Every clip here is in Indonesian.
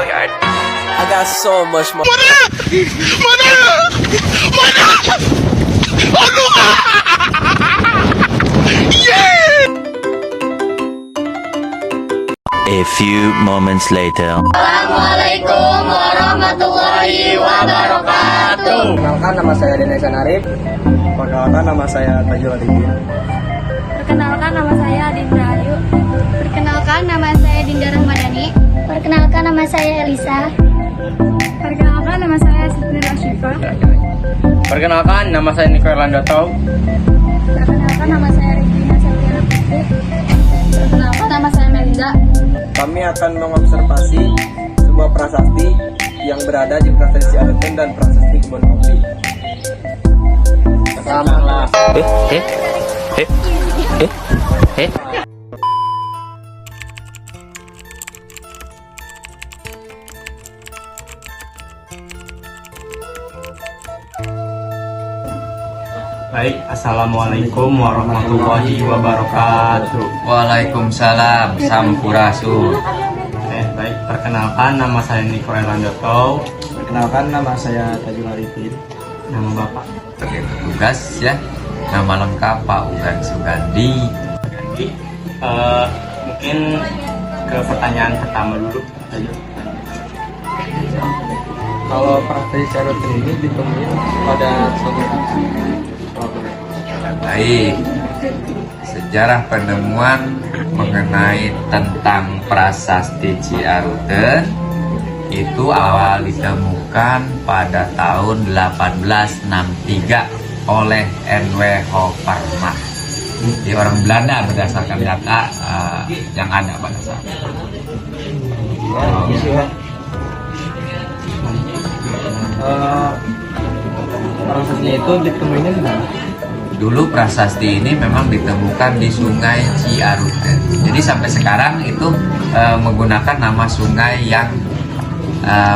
Hilliard. I got so much more. A few moments later. Assalamualaikum warahmatullahi wabarakatuh. Perkenalkan, nama saya Denesan Arif. Perkenalkan, nama saya Tajul Arifin. Perkenalkan, nama saya Dinda Ayu. Perkenalkan, nama saya Dinda Rahmadani. Perkenalkan, nama saya Elisa. Perkenalkan, nama saya Siti Rasyifa. Perkenalkan, nama saya Niko Erlando Tau. Perkenalkan, nama saya Regina Septiana Putri. Perkenalkan, nama saya Melinda. Kami akan mengobservasi sebuah prasasti yang berada di Prasasti Ciaruten dan Prasasti Kebun Kopi. Selamatlah. Baik, Assalamualaikum warahmatullahi wabarakatuh. Waalaikumsalam, Sampurasun. Baik, perkenalkan, nama saya Niko Erlando Tau. Perkenalkan, nama saya Tajul Arifin. Nama Bapak. Sebagai petugas ya, nama lengkap Pak Ugan Sugandi. Jadi, mungkin ke pertanyaan pertama dulu. Tajul. Kalau Prasasti Ciaruten ini ditemukan pada suatu Baik, sejarah penemuan mengenai tentang Prasasti Ciaruten itu awal ditemukan pada tahun 1863 oleh N.W. Hopperman. Di orang Belanda berdasarkan data yang ada pada saat itu. Prasasti itu ditemuinya di mana? Dulu prasasti ini memang ditemukan di Sungai Ciaruten. Jadi sampai sekarang itu menggunakan nama sungai yang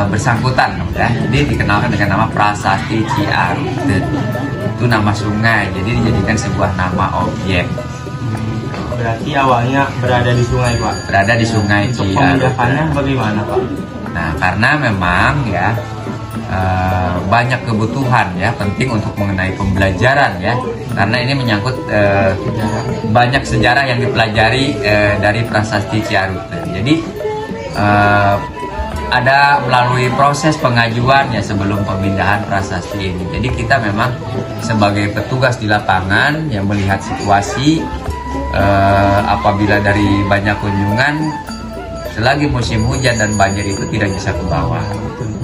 bersangkutan, ya. Jadi dikenalkan dengan nama Prasasti Ciaruten. Itu nama sungai, jadi dijadikan sebuah nama objek. Berarti awalnya berada di sungai, Pak. Berada di Sungai Untuk Ciaruten. memindahkannya bagaimana, Pak? Nah, karena memang ya banyak kebutuhan ya penting untuk mengenai pembelajaran ya, karena ini menyangkut banyak sejarah yang dipelajari dari Prasasti Ciaruten. Jadi ada melalui proses pengajuan ya sebelum pemindahan prasasti ini. Jadi kita memang sebagai petugas di lapangan yang melihat situasi apabila dari banyak kunjungan selagi musim hujan dan banjir itu tidak bisa ke bawah.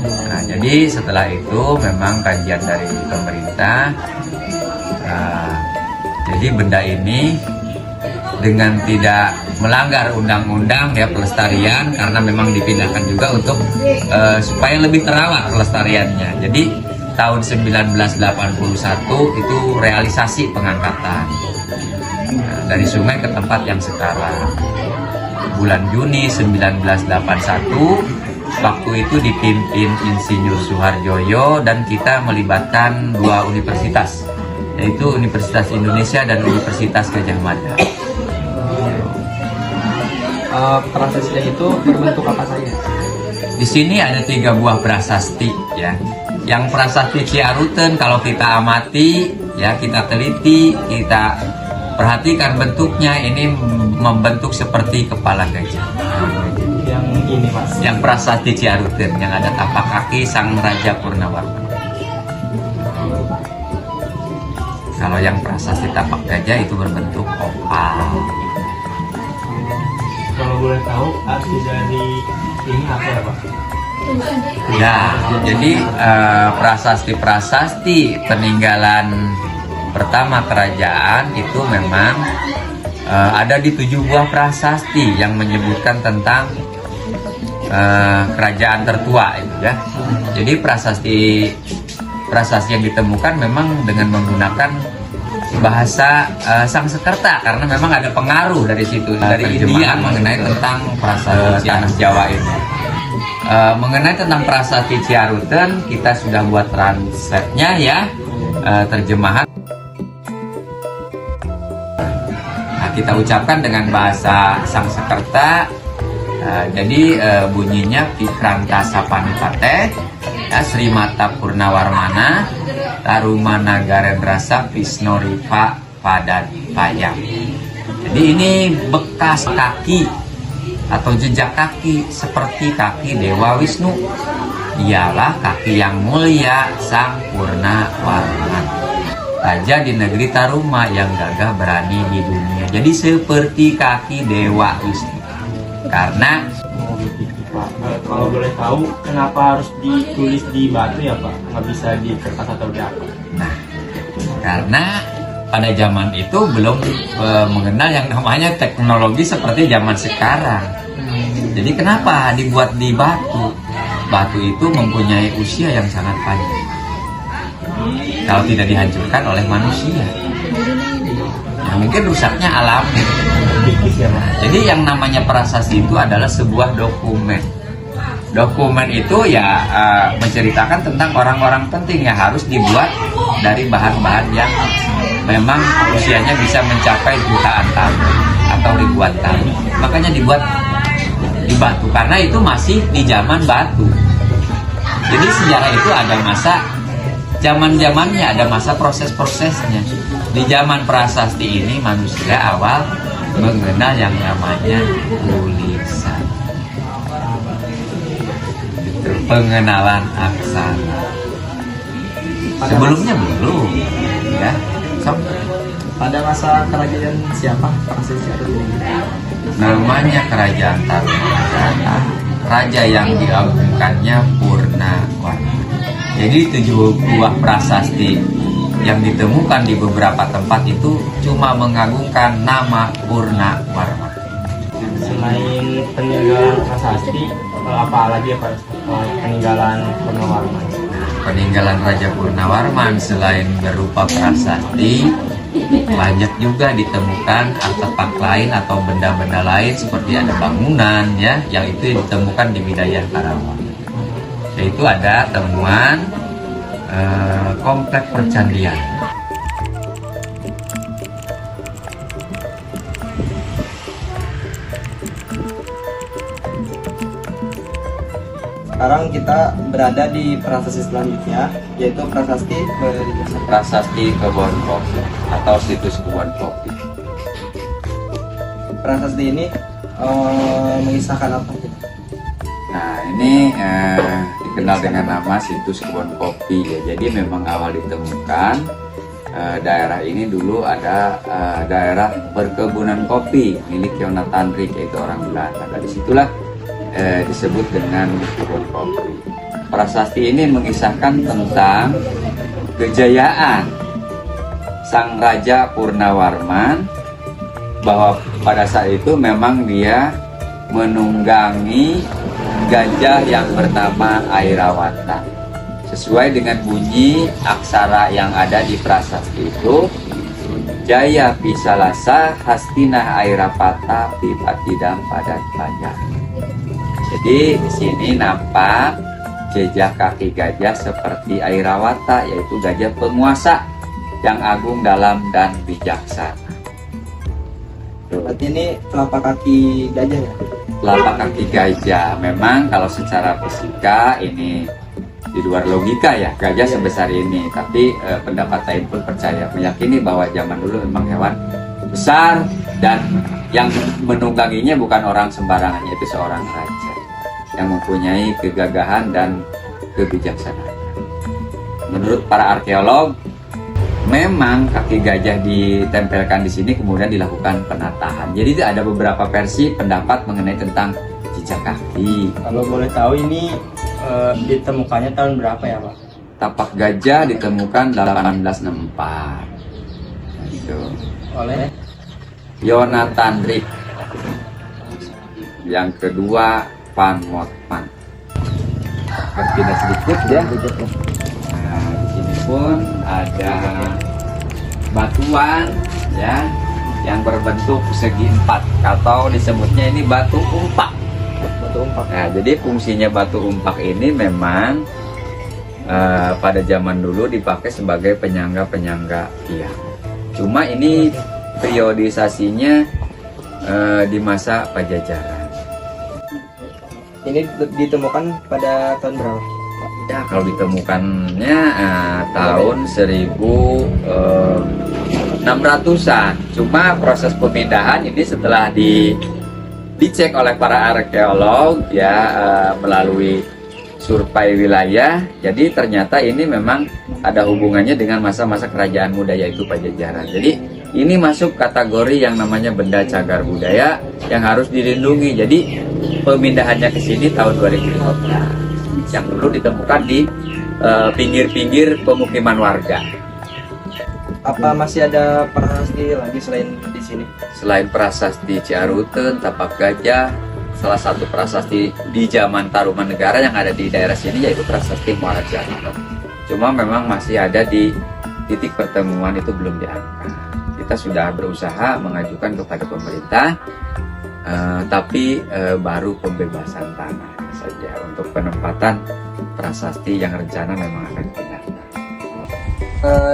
Nah, jadi setelah itu memang kajian dari pemerintah, jadi benda ini dengan tidak melanggar undang-undang ya pelestarian, karena memang dipindahkan juga untuk supaya lebih terawat pelestariannya. Jadi tahun 1981 itu realisasi pengangkatan dari sungai ke tempat yang sekarang. Bulan Juni 1981, waktu itu dipimpin Insinyur Suharjoyo dan kita melibatkan dua universitas, yaitu Universitas Indonesia dan Universitas Gadjah Mada. Prasasti itu berbentuk apa saja? Di sini ada 3 buah prasasti ya. Yang Prasasti Ciaruten kalau kita amati ya, kita teliti, kita perhatikan bentuknya, ini membentuk seperti kepala gajah. Yang ini, Mas. Yang Prasasti Ciaruten yang ada tapak kaki Sang Raja Purnawarman. Kalau yang Prasasti tapak gajah itu berbentuk oval. Kalau boleh tahu arti dari ini apa ya, Pak? Ya, jadi prasasti-prasasti peninggalan pertama kerajaan itu memang ada di 7 buah prasasti yang menyebutkan tentang kerajaan tertua itu ya. Jadi prasasti yang ditemukan memang dengan menggunakan bahasa Sangsekerta, karena memang ada pengaruh dari situ dari India mengenai tentang prasasti tanah Jawa ini. Mengenai tentang Prasasti Ciaruten kita sudah buat translate-nya ya, terjemahan. Nah, kita ucapkan dengan bahasa Sangsekerta Jadi bunyinya Pikranta Sapanipate, Sri Mata Purnawarmana, Tarumana Garendrasa Visnoripa Padat Payam. Jadi ini bekas kaki atau jejak kaki seperti kaki Dewa Wisnu. Ialah kaki yang mulia Sang Purnawarman, raja di negeri Taruma yang gagah berani di dunia. Jadi seperti kaki Dewa Wisnu. Karena Kalau boleh tahu, kenapa harus ditulis di batu ya Pak? Nggak bisa di kertas atau di apa? Nah, karena pada zaman itu belum mengenal yang namanya teknologi seperti zaman sekarang. Jadi kenapa dibuat di batu? Batu itu mempunyai usia yang sangat panjang kalau tidak dihancurkan oleh manusia. Nah, mungkin rusaknya alami. Jadi yang namanya prasasti itu adalah sebuah dokumen. Dokumen itu ya menceritakan tentang orang-orang penting yang harus dibuat dari bahan-bahan yang memang usianya bisa mencapai jutaan tahun atau ribuan tahun. Makanya dibuat di batu karena itu masih di zaman batu. Jadi sejarah itu ada masa zaman-zamannya, ada masa proses-prosesnya. Di zaman prasasti ini manusia awal mengenal yang namanya tulisan. Itu pengenalan aksara. Sebelumnya belum, ya. Pada masa kerajaan siapa Prasasti Arutun? Namanya kerajaan Tarumajaya, raja yang diagungkannya Purnawarman. Jadi 7 buah prasasti yang ditemukan di beberapa tempat itu cuma mengagungkan nama Purnawarman. Selain peninggalan prasasti, apa lagi ya Pak? Peninggalan Purnawarman? Peninggalan Raja Purnawarman selain berupa prasasti, banyak juga ditemukan artefak lain atau benda-benda lain seperti ada bangunan ya, yang itu ditemukan di wilayah Karawang. Yaitu ada temuan kompleks percandian. Sekarang kita berada di prasasti selanjutnya, yaitu prasasti Prasasti Kebon Kopi atau situs Kebon Kopi. prasasti ini mengisahkan apa? Nah ini dikenal dengan nama situs Kebon Kopi ya. Jadi memang awal ditemukan daerah ini dulu ada daerah perkebunan kopi milik Yonatan Rik, yaitu orang Belanda. Dari situlah disebut dengan Kebon Kopi. Prasasti ini mengisahkan tentang kejayaan Sang Raja Purnawarman, bahwa pada saat itu memang dia menunggangi gajah yang bernama Airawata. Sesuai dengan bunyi aksara yang ada di prasasti itu, Jaya Pisalasa Hastinah Airawata Pipatidam Padat Payam. Jadi di sini nampak jejak kaki gajah seperti Airawata, yaitu gajah penguasa yang agung, dalam dan bijaksana. Berarti ini telapak kaki gajah ya? Telapak kaki gajah. Memang kalau secara fisika ini di luar logika ya, gajah sebesar ini. Tapi pendapat lain pun percaya, meyakini bahwa zaman dulu memang hewan besar dan yang menungganginya bukan orang sembarangan, yaitu seorang raja yang mempunyai kegagahan dan kebijaksanaan. Menurut para arkeolog, memang kaki gajah ditempelkan di sini kemudian dilakukan penatahan. Jadi ada beberapa versi pendapat mengenai tentang jejak kaki. Kalau boleh tahu ini ditemukannya tahun berapa ya Pak? Tapak gajah ditemukan 1864. Itu Oleh Yonatan Rik. Yang kedua Van Motman. Berpindah sedikit ya. Nah, di sini pun ada batuan ya yang berbentuk segi empat, atau disebutnya ini batu umpak. batu umpak. Nah, jadi fungsinya batu umpak ini memang pada zaman dulu dipakai sebagai penyangga-penyangga tiang. Cuma ini periodisasinya di masa Pajajaran. Ini ditemukan pada tahun berapa? Ya, kalau ditemukannya tahun 1600-an. Cuma proses pemindahan ini setelah dicek oleh para arkeolog ya, melalui survei wilayah. Jadi ternyata ini memang ada hubungannya dengan masa-masa kerajaan muda, yaitu Pajajaran. Jadi ini masuk kategori yang namanya benda cagar budaya yang harus dilindungi. Jadi pemindahannya ke sini tahun 2015. Yang dulu ditemukan di pinggir-pinggir pemukiman warga. Apa masih ada prasasti lagi selain di sini? Selain prasasti Ciaruten, Tapak Gajah, salah satu prasasti di zaman Tarumanegara yang ada di daerah sini yaitu prasasti Muara Ciaruten. Cuma memang masih ada di titik pertemuan itu belum diangkat. Kita sudah berusaha mengajukan kepada pemerintah, tapi baru pembebasan tanah saja untuk penempatan prasasti yang rencana memang akan pindah.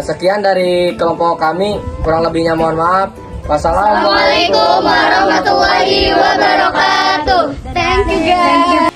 Sekian dari kelompok kami, kurang lebihnya mohon maaf. Wassalamualaikum Assalamualaikum warahmatullahi wabarakatuh. Thank you guys.